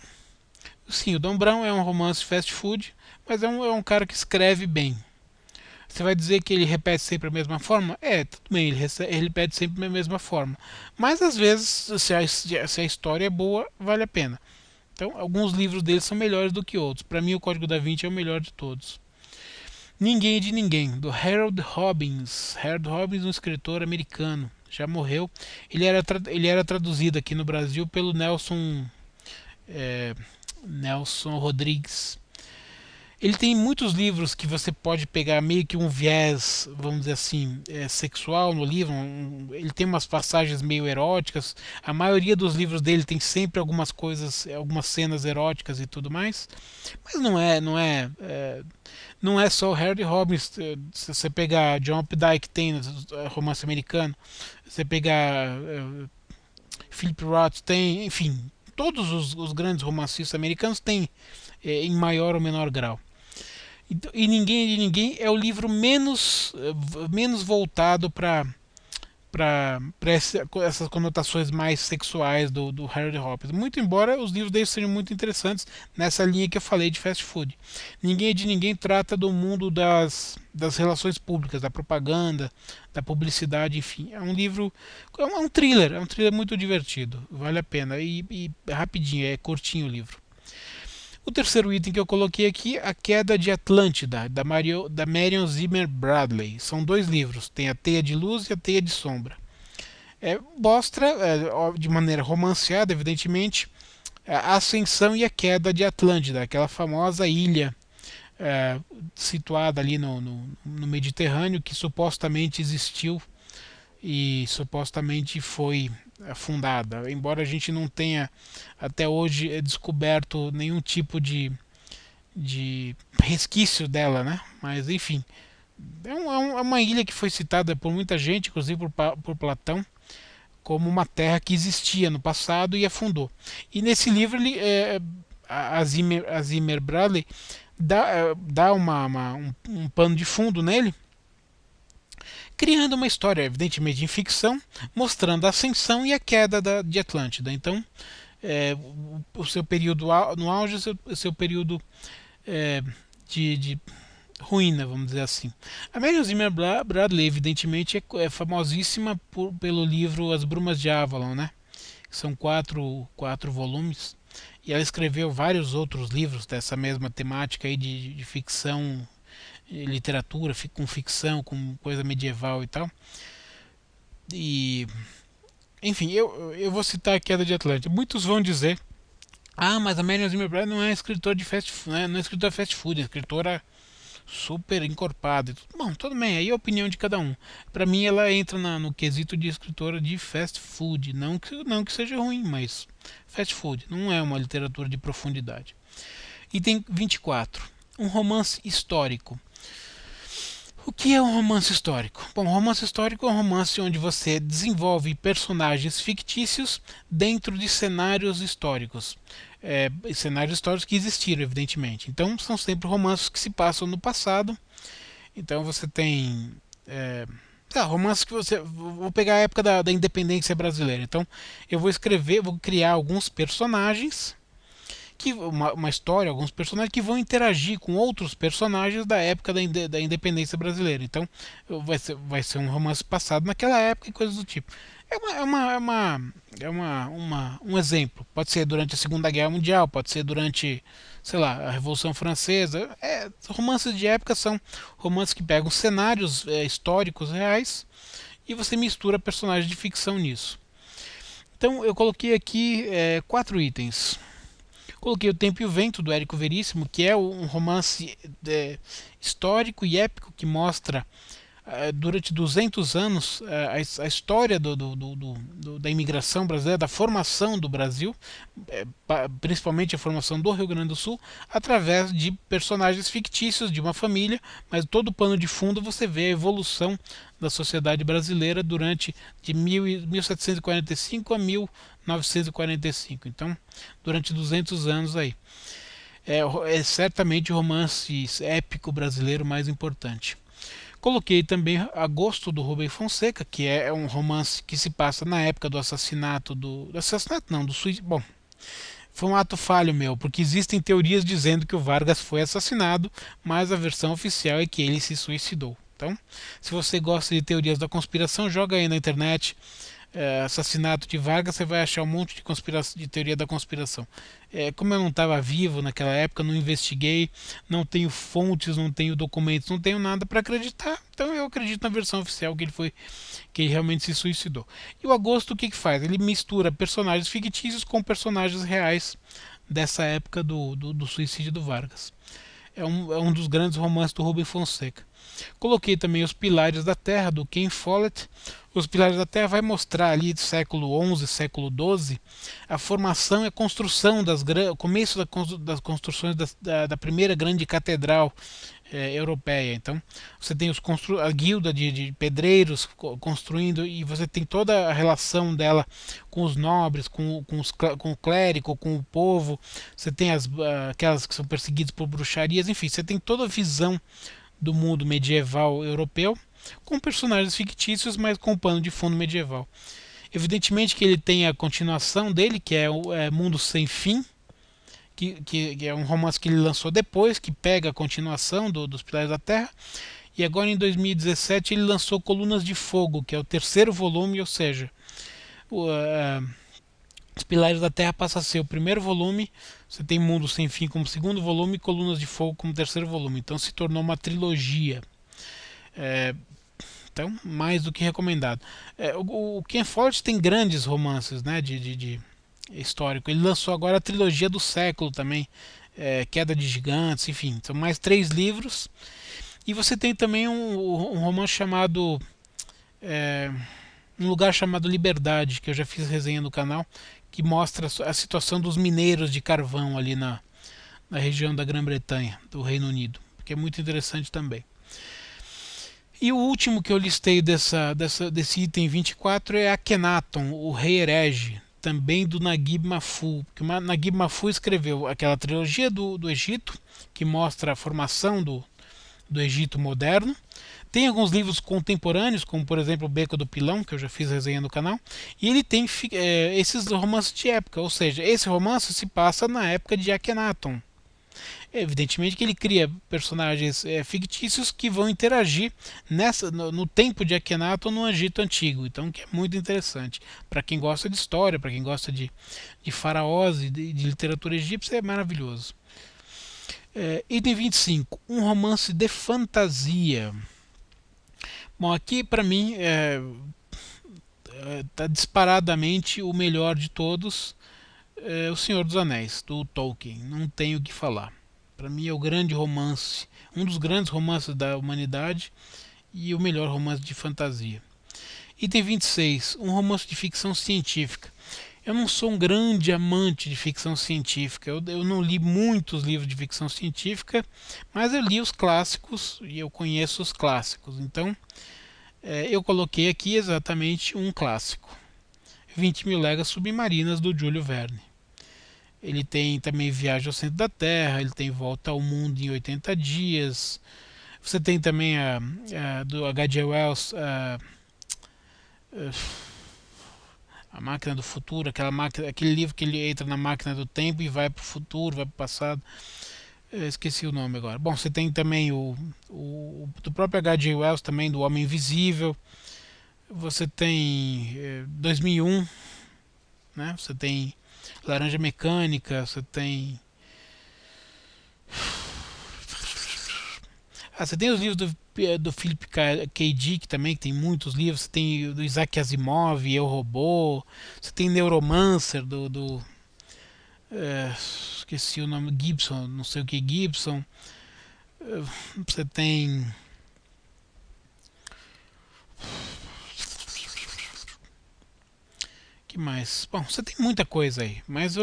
Sim, o Dan Brown é um romance fast food, mas é um cara que escreve bem. Você vai dizer que ele repete sempre a mesma forma? Tudo bem, ele repete sempre a mesma forma. Mas às vezes, se a história é boa, vale a pena. Então, alguns livros dele são melhores do que outros. Para mim, o Código da Vinci é o melhor de todos. Ninguém é de Ninguém, do Harold Robbins. Harold Robbins, um escritor americano, já morreu. Ele era traduzido aqui no Brasil pelo Nelson Rodrigues. Ele tem muitos livros que você pode pegar meio que um viés, vamos dizer assim, sexual no livro. Ele tem umas passagens meio eróticas. A maioria dos livros dele tem sempre algumas coisas, algumas cenas eróticas e tudo mais. Mas não é só o Harry Robbins. Se você pegar John Updike, tem romance americano. Se você pegar Philip Roth, tem, enfim, todos os grandes romancistas americanos têm em maior ou menor grau. E Ninguém de Ninguém é o livro menos voltado para essas conotações mais sexuais do Harold Robbins. Muito embora os livros dele sejam muito interessantes nessa linha que eu falei de fast food. Ninguém de Ninguém trata do mundo das relações públicas, da propaganda, da publicidade, enfim. É um livro, é um thriller muito divertido, vale a pena e rapidinho, é curtinho o livro. O terceiro item que eu coloquei aqui, A Queda de Atlântida, da Marion Zimmer Bradley. São dois livros, tem a Teia de Luz e a Teia de Sombra. Mostra, de maneira romanceada, evidentemente, a ascensão e a queda de Atlântida, aquela famosa ilha situada ali no Mediterrâneo, que supostamente existiu e supostamente foi fundada, embora a gente não tenha até hoje descoberto nenhum tipo de resquício dela, né? Mas enfim, é uma ilha que foi citada por muita gente, inclusive por Platão, como uma terra que existia no passado e afundou. E nesse livro a Zimmer Bradley dá um pano de fundo nele, criando uma história, evidentemente em ficção, mostrando a ascensão e a queda de Atlântida. Então, o seu período no auge, o seu período de ruína, vamos dizer assim. A Mary Zimmer Bradley, evidentemente, é famosíssima pelo livro As Brumas de Avalon, né? São quatro volumes. E ela escreveu vários outros livros dessa mesma temática aí de ficção, literatura, com ficção, com coisa medieval e tal. E, enfim, eu vou citar a Queda de Atlântida. Muitos vão dizer: ah, mas a Marion Zimmer Bradley não é escritora de fast food, não é escritora de fast food, é escritora super encorpada. Bom, tudo bem, aí é a opinião de cada um. Para mim, ela entra no quesito de escritora de fast food. Não que seja ruim, mas fast food não é uma literatura de profundidade. Item 24. Um romance histórico. O que é um romance histórico? Bom, um romance histórico é um romance onde você desenvolve personagens fictícios dentro de cenários históricos. Cenários históricos que existiram, evidentemente. Então, são sempre romances que se passam no passado. Então, você tem romances que você. Vou pegar a época da independência brasileira. Então, eu vou criar alguns personagens uma história, alguns personagens que vão interagir com outros personagens da época da independência brasileira. Então vai ser um romance passado naquela época e coisas do tipo. Um exemplo. Pode ser durante a Segunda Guerra Mundial, pode ser durante, sei lá, a Revolução Francesa. Romances de época são romances que pegam cenários históricos reais e você mistura personagens de ficção nisso. Então eu coloquei aqui 4 itens. Coloquei O Tempo e o Vento, do Érico Veríssimo, que é um romance histórico e épico que mostra durante 200 anos, a história da imigração brasileira, da formação do Brasil, principalmente a formação do Rio Grande do Sul, através de personagens fictícios de uma família, mas todo o pano de fundo você vê a evolução da sociedade brasileira durante de 1745 a 1945. Então, durante 200 anos aí. É certamente o romance épico brasileiro mais importante. Coloquei também Agosto do Rubem Fonseca, que é um romance que se passa na época do assassinato do assassinato não, do suicídio. Bom, foi um ato falho meu, porque existem teorias dizendo que o Vargas foi assassinado, mas a versão oficial é que ele se suicidou. Então, se você gosta de teorias da conspiração, joga aí na internet assassinato de Vargas, você vai achar um monte de teoria da conspiração. Como eu não estava vivo naquela época, não investiguei, não tenho fontes, não tenho documentos, não tenho nada para acreditar, então eu acredito na versão oficial que ele realmente se suicidou. E o Agosto o que faz? Ele mistura personagens fictícios com personagens reais dessa época do suicídio do Vargas. É um dos grandes romances do Rubem Fonseca. Coloquei também Os Pilares da Terra, do Ken Follett. Os Pilares da Terra vai mostrar ali do século XI, século XII, a formação e a construção o começo das construções da primeira grande catedral europeia. Então, você tem a guilda de pedreiros construindo, e você tem toda a relação dela com os nobres, com o clérigo, com o povo. Você tem aquelas que são perseguidas por bruxarias, enfim, você tem toda a visão do mundo medieval europeu, com personagens fictícios, mas com pano de fundo medieval. Evidentemente que ele tem a continuação dele, que é o Mundo Sem Fim, que é um romance que ele lançou depois, que pega a continuação dos Pilares da Terra. E agora em 2017 ele lançou Colunas de Fogo, que é o terceiro volume, ou seja, Os Pilares da Terra passa a ser o primeiro volume, você tem Mundo Sem Fim como segundo volume e Colunas de Fogo como terceiro volume. Então se tornou uma trilogia. Então, mais do que recomendado. O Ken Follett tem grandes romances, né, de histórico. Ele lançou agora a trilogia do século também, Queda de Gigantes, enfim, são mais 3 livros. E você tem também um romance chamado Um Lugar Chamado Liberdade, que eu já fiz resenha no canal, que mostra a situação dos mineiros de carvão ali na região da Grã-Bretanha, do Reino Unido, que é muito interessante também. E o último que eu listei desse item 24 é Akhenaton, o Rei Herege, também do Naguib Mahfouz. Porque o Naguib Mahfouz escreveu aquela trilogia do Egito, que mostra a formação do Egito moderno. Tem alguns livros contemporâneos, como por exemplo o Beco do Pilão, que eu já fiz resenha no canal. E ele tem esses romances de época, ou seja, esse romance se passa na época de Akhenaton. Evidentemente que ele cria personagens fictícios que vão interagir no tempo de Akhenaton no Egito Antigo. Então, que é muito interessante. Para quem gosta de história, para quem gosta de faraós e de literatura egípcia, é maravilhoso. Item 25. Um romance de fantasia. Bom, aqui para mim tá disparadamente o melhor de todos. O Senhor dos Anéis, do Tolkien. Não tenho o que falar. Para mim é o grande romance, um dos grandes romances da humanidade e o melhor romance de fantasia. Item 26, um romance de ficção científica. Eu não sou um grande amante de ficção científica, eu não li muitos livros de ficção científica, mas eu li os clássicos e eu conheço os clássicos. Então, eu coloquei aqui exatamente um clássico. 20.000 Léguas Submarinas, do Júlio Verne. Ele tem também Viagem ao Centro da Terra, ele tem Volta ao Mundo em 80 Dias. Você tem também do H.G. Wells, A Máquina do Futuro, aquele livro que ele entra na máquina do tempo e vai para o futuro, vai para o passado. Eu esqueci o nome agora. Bom, você tem também do próprio H.G. Wells, também do Homem Invisível. Você tem 2001, né? Você tem Laranja Mecânica, você tem... você tem os livros do Philip K. Dick também, que tem muitos livros. Você tem do Isaac Asimov, Eu, Robô. Você tem Neuromancer, esqueci o nome, Gibson, não sei o que Gibson. Você tem... Que mais? Bom, você tem muita coisa aí, mas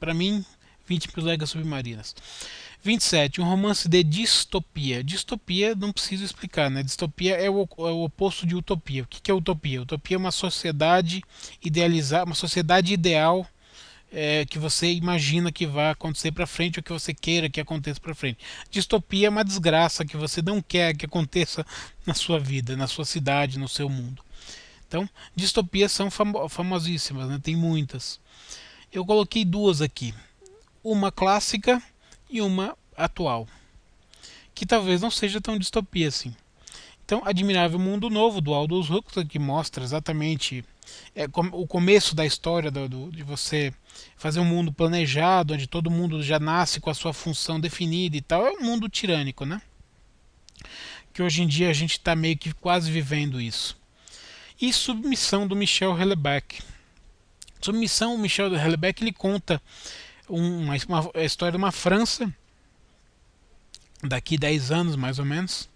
para mim, 20 mil léguas submarinas. 27. Um romance de distopia. Distopia não preciso explicar, né? Distopia é o oposto de utopia. O que é utopia? Utopia é uma sociedade idealizada, uma sociedade ideal, que você imagina que vai acontecer para frente ou que você queira que aconteça para frente. Distopia é uma desgraça que você não quer que aconteça na sua vida, na sua cidade, no seu mundo. Então, distopias são famosíssimas, né? Tem muitas. Eu coloquei duas aqui, uma clássica e uma atual, que talvez não seja tão distopia assim. Então, Admirável Mundo Novo, do Aldous Huxley, que mostra exatamente o começo da história de você fazer um mundo planejado, onde todo mundo já nasce com a sua função definida e tal. É um mundo tirânico, né? Que hoje em dia a gente está meio que quase vivendo isso. E Submissão, do Michel Houellebecq. Submissão, o Michel Houellebecq, ele conta a história de uma França, daqui 10 anos mais ou menos,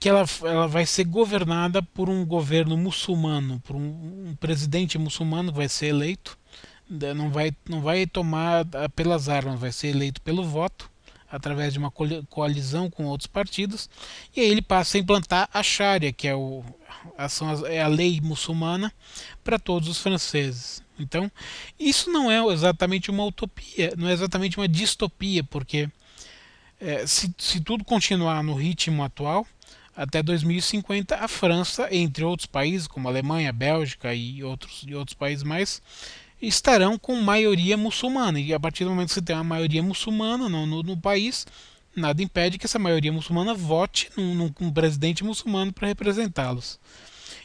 que ela vai ser governada por um governo muçulmano, por um presidente muçulmano que vai ser eleito, não vai tomar pelas armas, vai ser eleito pelo voto, através de uma coalizão com outros partidos, e aí ele passa a implantar a Sharia, que é a lei muçulmana para todos os franceses. Então, isso não é exatamente uma utopia, não é exatamente uma distopia, porque se tudo continuar no ritmo atual, até 2050 a França, entre outros países como a Alemanha, a Bélgica e outros países mais, estarão com maioria muçulmana. E a partir do momento que você tem uma maioria muçulmana no país, nada impede que essa maioria muçulmana vote num presidente muçulmano para representá-los.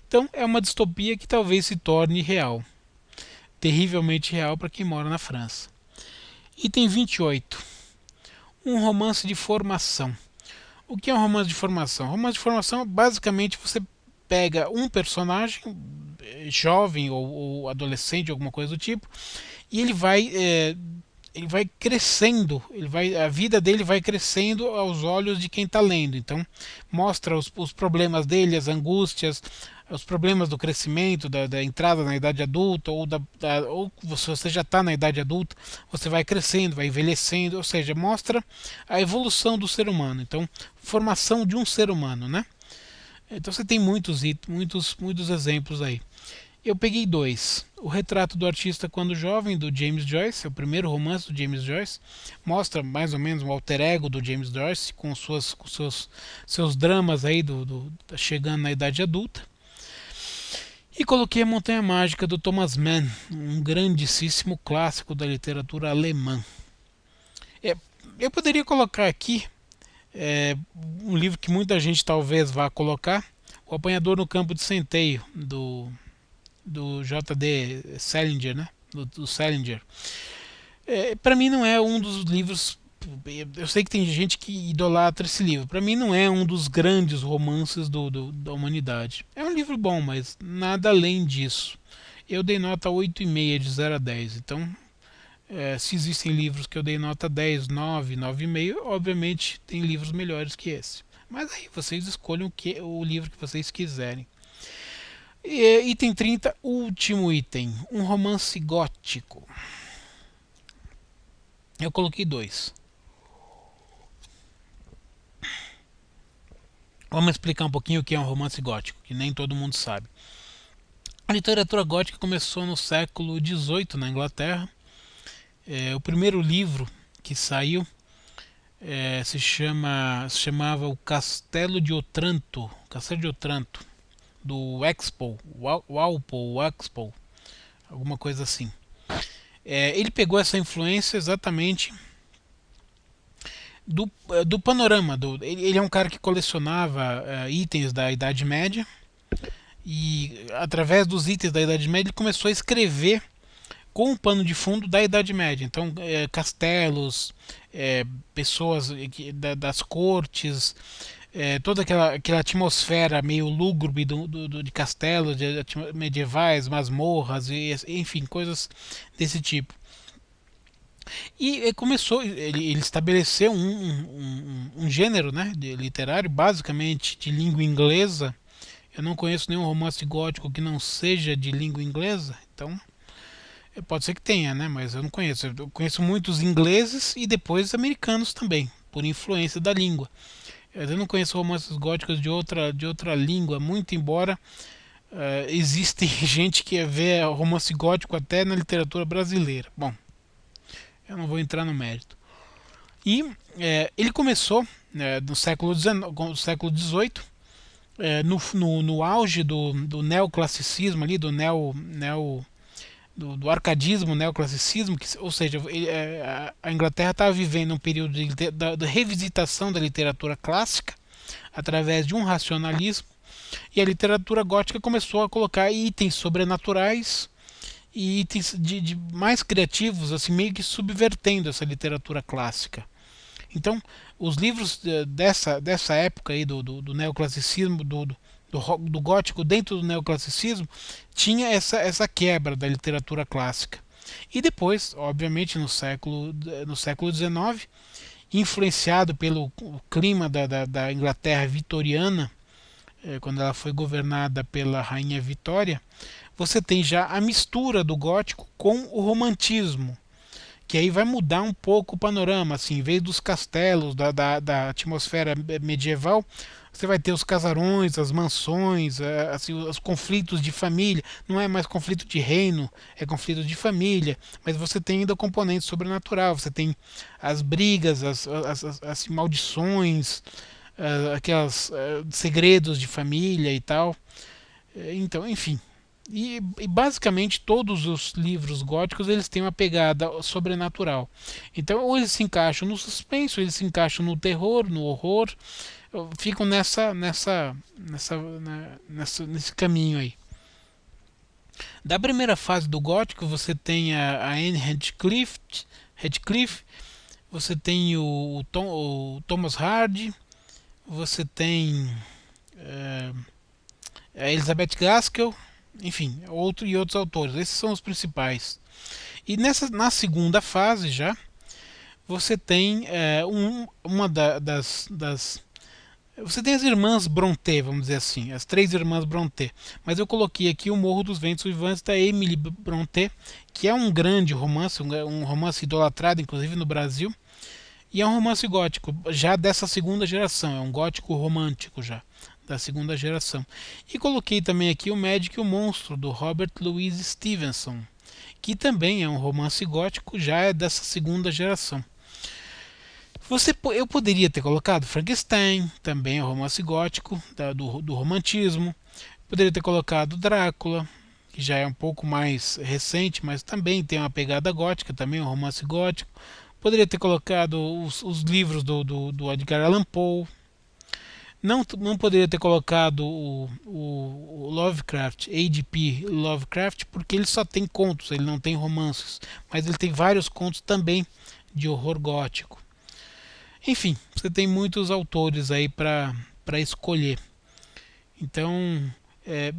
Então é uma distopia que talvez se torne real. Terrivelmente real para quem mora na França. Item 28. Um romance de formação. O que é um romance de formação? Romance de formação, basicamente, você pega um personagem jovem ou adolescente, alguma coisa do tipo, e ele vai crescendo, a vida dele vai crescendo aos olhos de quem está lendo. Então, mostra os problemas dele, as angústias, os problemas do crescimento, da entrada na idade adulta, ou se você já está na idade adulta, você vai crescendo, vai envelhecendo, ou seja, mostra a evolução do ser humano. Então, formação de um ser humano, né? Então você tem muitos exemplos aí. Eu peguei dois. O Retrato do Artista Quando Jovem, do James Joyce, é o primeiro romance do James Joyce. Mostra mais ou menos um alter ego do James Joyce, com seus dramas aí chegando na idade adulta. E coloquei A Montanha Mágica, do Thomas Mann, um grandíssimo clássico da literatura alemã. Eu poderia colocar aqui um livro que muita gente talvez vá colocar, O Apanhador no Campo de Centeio, do J.D. Salinger, né? Do Salinger. Para mim não é um dos livros. Eu sei que tem gente que idolatra esse livro. Para mim não é um dos grandes romances da humanidade. É um livro bom, mas nada além disso. Eu dei nota 8,5 de 0 a 10. Então, se existem livros que eu dei nota 10, 9, 9,5, obviamente tem livros melhores que esse. Mas aí vocês escolham o livro que vocês quiserem. Item 30, último item. Um romance gótico. Eu coloquei dois. Vamos explicar um pouquinho o que é um romance gótico, que nem todo mundo sabe. A literatura gótica começou no século XVIII na Inglaterra. O primeiro livro que saiu se chamava O Castelo de Otranto, do Walpole Expo, alguma coisa assim. Ele pegou essa influência exatamente do panorama. Ele é um cara que colecionava itens da Idade Média, e através dos itens da Idade Média ele começou a escrever com um pano de fundo da Idade Média. Então, castelos, pessoas das cortes, toda aquela atmosfera meio lúgubre de castelos medievais, masmorras, enfim, coisas desse tipo. E ele estabeleceu um gênero, né, literário, basicamente de língua inglesa, Eu não conheço nenhum romance gótico que não seja de língua inglesa, então pode ser que tenha, né? Mas eu não conheço. Eu conheço muitos ingleses e depois americanos também, por influência da língua. Eu não conheço romances góticos de outra língua, muito embora existem gente que vê romance gótico até na literatura brasileira. Bom, eu não vou entrar no mérito. E ele começou no século XVIII, no auge do neoclassicismo ali, do arcadismo, neoclassicismo, ou seja, a Inglaterra estava vivendo um período da revisitação da literatura clássica através de um racionalismo, e a literatura gótica começou a colocar itens sobrenaturais e itens de mais criativos, assim, meio que subvertendo essa literatura clássica. Então, os livros dessa época aí do neoclassicismo, do gótico dentro do neoclassicismo, tinha essa quebra da literatura clássica. E depois, obviamente, no século XIX, influenciado pelo clima da Inglaterra vitoriana, quando ela foi governada pela Rainha Vitória, você tem já a mistura do gótico com o romantismo, que aí vai mudar um pouco o panorama, assim, em vez dos castelos, da atmosfera medieval, você vai ter os casarões, as mansões, assim, os conflitos de família. Não é mais conflito de reino, é conflito de família. Mas você tem ainda o componente sobrenatural. Você tem as brigas, as maldições, aquelas segredos de família e tal. Então, enfim. E basicamente todos os livros góticos eles têm uma pegada sobrenatural. Então ou eles se encaixam no suspense, ou eles se encaixam no terror, no horror, ficam nesse caminho aí. Da primeira fase do gótico você tem a Anne Radcliffe, você tem o Thomas Hardy, você tem a Elizabeth Gaskell, enfim, outros autores. Esses são os principais. E na segunda fase já, você tem você tem as irmãs Brontë, vamos dizer assim, as três irmãs Brontë. Mas eu coloquei aqui o Morro dos Ventos Uivantes da Emily Brontë, que é um grande romance, um romance idolatrado, inclusive no Brasil. E é um romance gótico, já dessa segunda geração, é um gótico romântico já, da segunda geração. E coloquei também aqui o Médico e o Monstro, do Robert Louis Stevenson, que também é um romance gótico, já é dessa segunda geração. Eu poderia ter colocado Frankenstein, também é um romance gótico, do romantismo. Poderia ter colocado Drácula, que já é um pouco mais recente, mas também tem uma pegada gótica, também é um romance gótico. Poderia ter colocado os livros do Edgar Allan Poe. Não poderia ter colocado o Lovecraft, H.P. Lovecraft, porque ele só tem contos, ele não tem romances. Mas ele tem vários contos também de horror gótico. Enfim, você tem muitos autores aí para escolher. Então,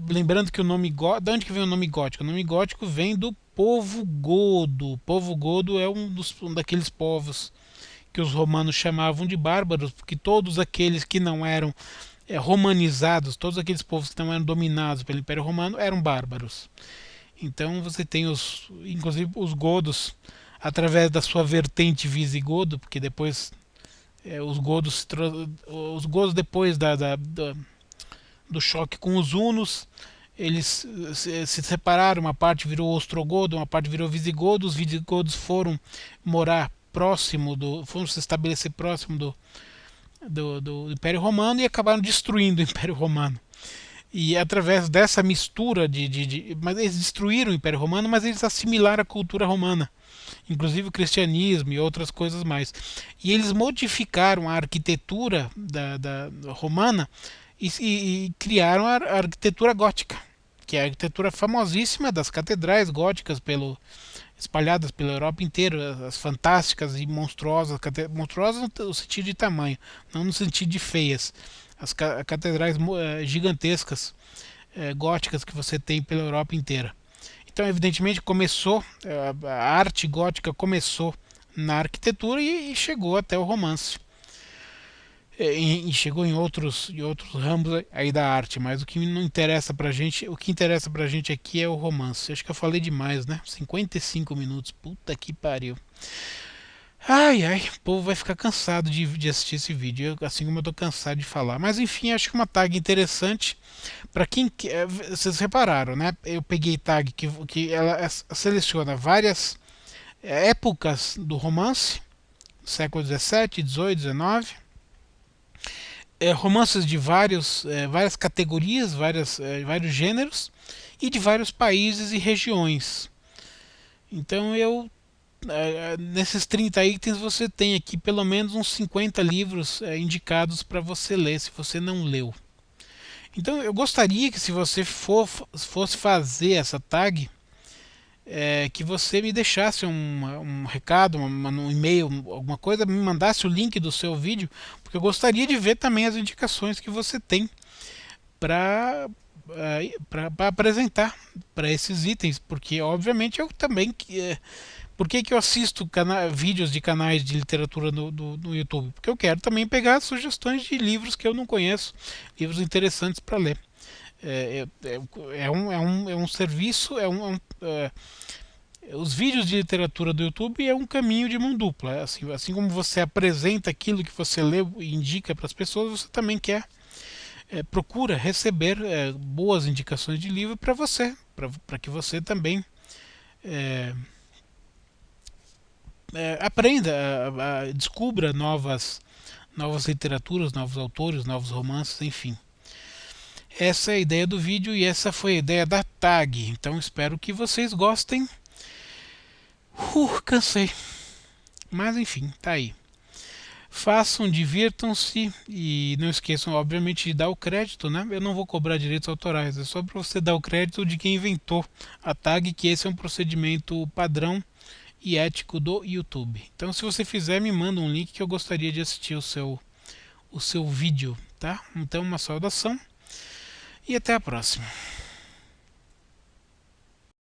lembrando que o nome de onde que vem o nome gótico? O nome gótico vem do povo godo. O povo godo é um daqueles povos que os romanos chamavam de bárbaros, porque todos aqueles que não eram romanizados, todos aqueles povos que não eram dominados pelo Império Romano eram bárbaros. Então você tem inclusive os godos, através da sua vertente visigodo, porque depois os godos depois do choque com os hunos, eles se separaram, uma parte virou ostrogodo, uma parte virou visigodo. Os visigodos foram morar foram se estabelecer próximo do Império Romano e acabaram destruindo o Império Romano. E através dessa mistura mas eles destruíram o Império Romano, mas eles assimilaram a cultura romana, inclusive o cristianismo e outras coisas mais. E eles modificaram a arquitetura da romana e criaram a arquitetura gótica, que é a arquitetura famosíssima das catedrais góticas espalhadas pela Europa inteira, as fantásticas e monstruosas, monstruosas no sentido de tamanho, não no sentido de feias, as catedrais gigantescas góticas que você tem pela Europa inteira. Então, evidentemente, a arte gótica começou na arquitetura e chegou até o romance. e chegou em outros ramos aí da arte, mas o que não interessa pra gente, o que interessa pra gente aqui é o romance. Acho que eu falei demais, né? 55 minutos, puta que pariu. Ai, ai, o povo vai ficar cansado de assistir esse vídeo, assim como eu tô cansado de falar. Mas enfim, acho que uma tag interessante para quem vocês repararam, né? Eu peguei tag que ela seleciona várias épocas do romance, século 17, 18, 19, romances de várias categorias, vários gêneros e de vários países e regiões. Então nesses 30 itens você tem aqui pelo menos uns 50 livros indicados para você ler, se você não leu. Então eu gostaria que se você fosse fazer essa tag, que você me deixasse um recado, um e-mail, alguma coisa, me mandasse o link do seu vídeo, porque eu gostaria de ver também as indicações que você tem para para apresentar para esses itens, porque obviamente eu também por que eu assisto vídeos de canais de literatura no YouTube? Porque eu quero também pegar sugestões de livros que eu não conheço, livros interessantes para ler. É um serviço, os vídeos de literatura do YouTube é um caminho de mão dupla. Assim como você apresenta aquilo que você lê e indica para as pessoas, você também procura receber boas indicações de livro para você, para que você também é, aprenda, descubra novas literaturas, novos autores, novos romances, enfim. Essa é a ideia do vídeo e essa foi a ideia da tag. Então espero que vocês gostem. Cansei. Mas enfim, tá aí. Façam, divirtam-se e não esqueçam, obviamente, de dar o crédito, né? Eu não vou cobrar direitos autorais, é só para você dar o crédito de quem inventou a tag, que esse é um procedimento padrão e ético do YouTube. Então, se você fizer, me manda um link que eu gostaria de assistir o seu vídeo, tá? Então, uma saudação e até a próxima.